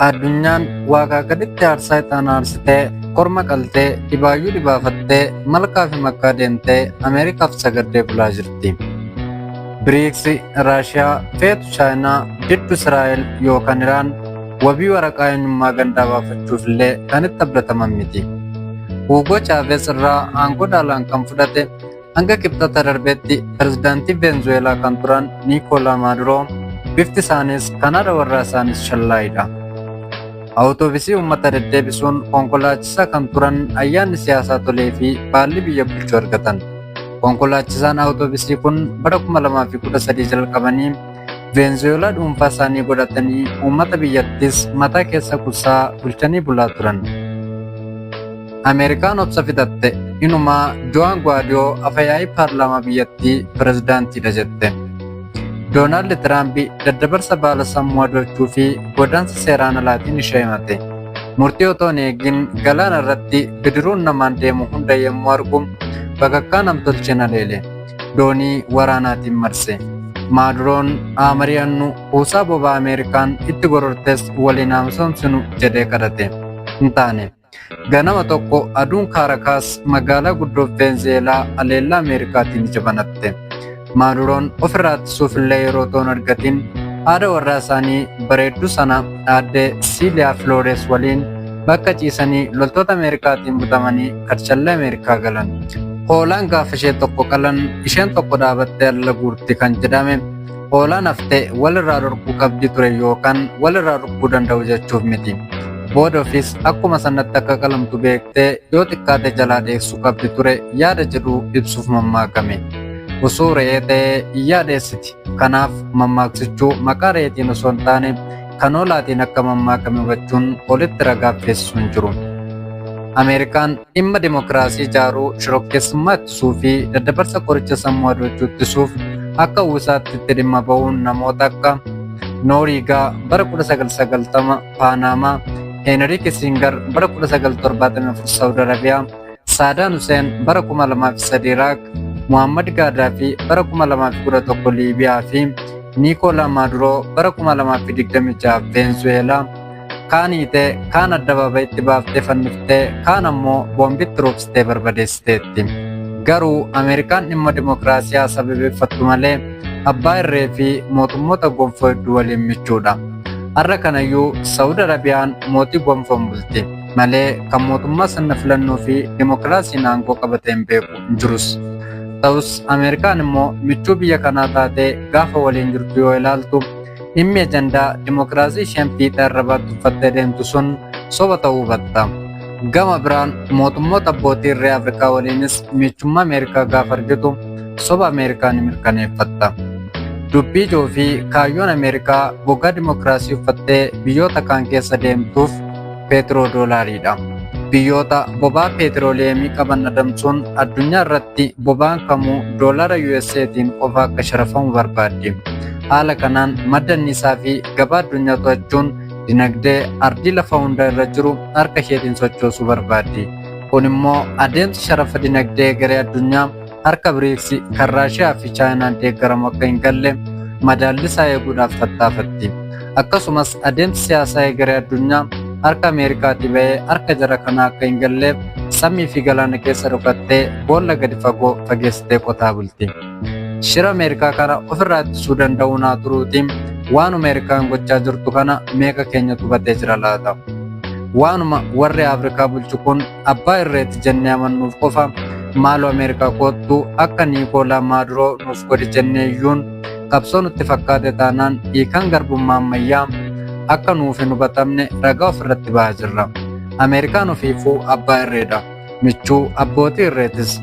Addunyaan waaqaa gaditti aarsaa ixaana aarsitee korma qaltee dhibaayyuu dhibaafattee malkaa fi makkaa deemtee Ameerikaaf sagaddee bulaa jirti. Biriiksi, Raashiyaa, feetu Chaayinaa, jiddu Israa'el yookaan Iraan wabii waraqaa eenyummaa gandaa baafachuuf illee kan itti abdataman miti. Hugo Chaaves irraa aangoo dhaalaan kan fudhate hanga kibxata darbeetti pirezidaantii Veenzuweelaa kan turan Niikoolaa Maaduroo bifti isaaniis kan haadha warraa isaaniis shallaayidha. Awutoobisii uummata deddeebisuun konkolaachisaa kan turan ayyaanni siyaasaa tolee fi baalli biyya bulchuu argatan. Konkolaachisaan awutoobisii kun bara 2013 jalqabanii Veenzuweelaa dhuunfaa isaanii godhatanii uummata biyyattis mataa keessa kuusaa bulchanii bulaa turan. Ameerikaan obsa fixatte inumaa Joan Guaidoo afyaa'ii paarlaamaa biyyattii pirezidaantiidha jette. Doonaald Tiraamp daddabarsa baala sammuu adolchuu fi godaansa seeraan alaatiin ishee himate. Murtii otoo hin eegin galaana irratti bidiruun namaan deemu hunda yommuu argu bakakkaa namtolchee naleele. Doonii waraanaatiin marse. Maaduroon Amariyaannu kuusaa boba'aa Ameerikaan itti gorortes waliin haamsoomsinu jedhee kadhate. Hin taane. Ganama tokko aduun Kaarakaas magaalaa guddoo Veenzuweelaa aleellaa Ameerikaatiin jabanatte. Maaduroon ofirraa ittisuuf illee yeroo toon argatiin haadha warraa isaanii bareedduu sana aadde Siiliyaa Filoores waliin bakka ciisanii loltoota Ameerikaatiin butamanii karchallee Ameerikaa galan. Hoolaan gaafa ishee tokko qalan isheen tokko dhaabattee alla guurti kan jedhame hoolaan haftee walirraa dhorkuu qabdi ture yookaan walirraa dhorkuu danda'u jechuuf miti. Booda ofiis akkuma sanatti akka qalamtu beektee yoo xiqqaate jalaa dheessuu qabdi ture yaada jedhu ibsuuf mammaakame. Osoo re'ee ta'ee yaadeessiti. Kanaaf mammaaksichuu maqaa re'eetiin osoo hin taane kan hoolaatiin akka mammaakame hubachuun olitti ragaa feessisuu hin jiru. Ameerikaan dhimma dimokiraasii ijaaruu, shororkeessummaa ittisuu fi daddabarsa qoricha sammuu adolchuu ittisuuf akka uwwisaatti itti dhimma ba'uun namoota akka Nooriigaa bara 1990 Paanamaa, Heenrii Kissinger bara 1974 Saawud Arabiyaa, Saadaan Huseen bara 2003 Iraaq, Muhammad Gaadaafi bara 2011 Liibiyaa fi Niikoolaa Maaduroo bara 2026 Veenzuweelaa kaan hiitee kaan addabaabaa itti baaftee fanniftee kaan ammoo boombitti roobsitee barbadeessiteetti. Garuu Ameerikaan dhimma dimokiraasiyaa sababeeffattu malee abbaa irree fi mootummoota gonfoo hedduu waliin michuudha. Har'a kanayyuu Saawud Arabiyaan mootii gonfoon bulti malee kan mootummaa sirna filannoo fi dimokiraasiin aangoo qabatee hin beeku hin jirus. Ta'us Ameerikaan immoo michuu biyya kanaa taatee gaafa waliin jirtu yoo ilaaltu dhimmi ajandaa dimokiraasii isheen fiixee irra baattufattee deemtu sun soba ta'uu hubatta. Gama biraan mootummoota abbootii irree Afrikaa waliinis michummaa Ameerikaa gaafa argitu soba Ameerikaa ni mirkaneeffatta. Dubbii ijoo fi kaayyoon Ameerikaa gogaa dimokiraasii uffattee biyyoota kaan keessa deemtuuf peetiroodolaariidha. Biyyoota boba'aa peetirooliyeemii qaban adamsuun addunyaa irratti boba'aan kamuu doolara USAtiin qofa akka sharafamu barbaaddi. Haala kanaan madda anniisaa fi gabaa addunyaa to'achuun dinagdee ardii lafa hunda irra jiru harka isheetiin sochoosuu barbaaddi. Kun immoo adeemsa sharafa dinagdee garee addunyaa harka Biriiksi kan Raashiyaa fi Chaayinaan deeggaramu akka hin galle madaallisaa eeguudhaaf tattaafatti. Akkasumas adeemsi siyaasaa garee addunyaa harka Ameerikaatii ba'ee harka jara kanaa akka hin galleef samii fi galaana keessa dhokattee boolla gadi fagoo fageessitee qotaa bulti. Shira Ameerikaa kana ofirraa ittisuu danda'uu naa turuutiin waan Ameerikaan gochaa jirtu kana meeqa keenyatu hubatee jira laata? Waanuma warri Afrikaa bulchu kun abbaa irreetti jennee amannuuf qofa maaloo Ameerikaa koottuu akka Niikoolaa Maaduroo nuuf godhi jennee iyyuun qabsoo nutti fakkaate taanaan hiikaan garbummaa ammayyaa akka nuuf hin hubatamne ragaa ofirratti ba'aa jirra. Ameerikaan ofiifuu abbaa irreedha. Michuu abbootii irreetis.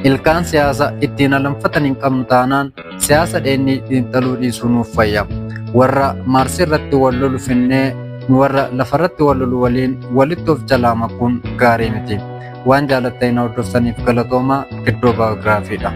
Ilkaan siyaasa ittiin alanfatan hin qabnu taanaan siyaasa dheennii xiinxaluu dhiisuu nuuf fayya. Warra Maarsi irratti wal lolu finnee nu warra lafarratti wal lolu waliin walitti of jalaa makuun gaarii miti. Waan jaalattan hordoftaniif galatoomaa. Giddoo baayogiraafiidha.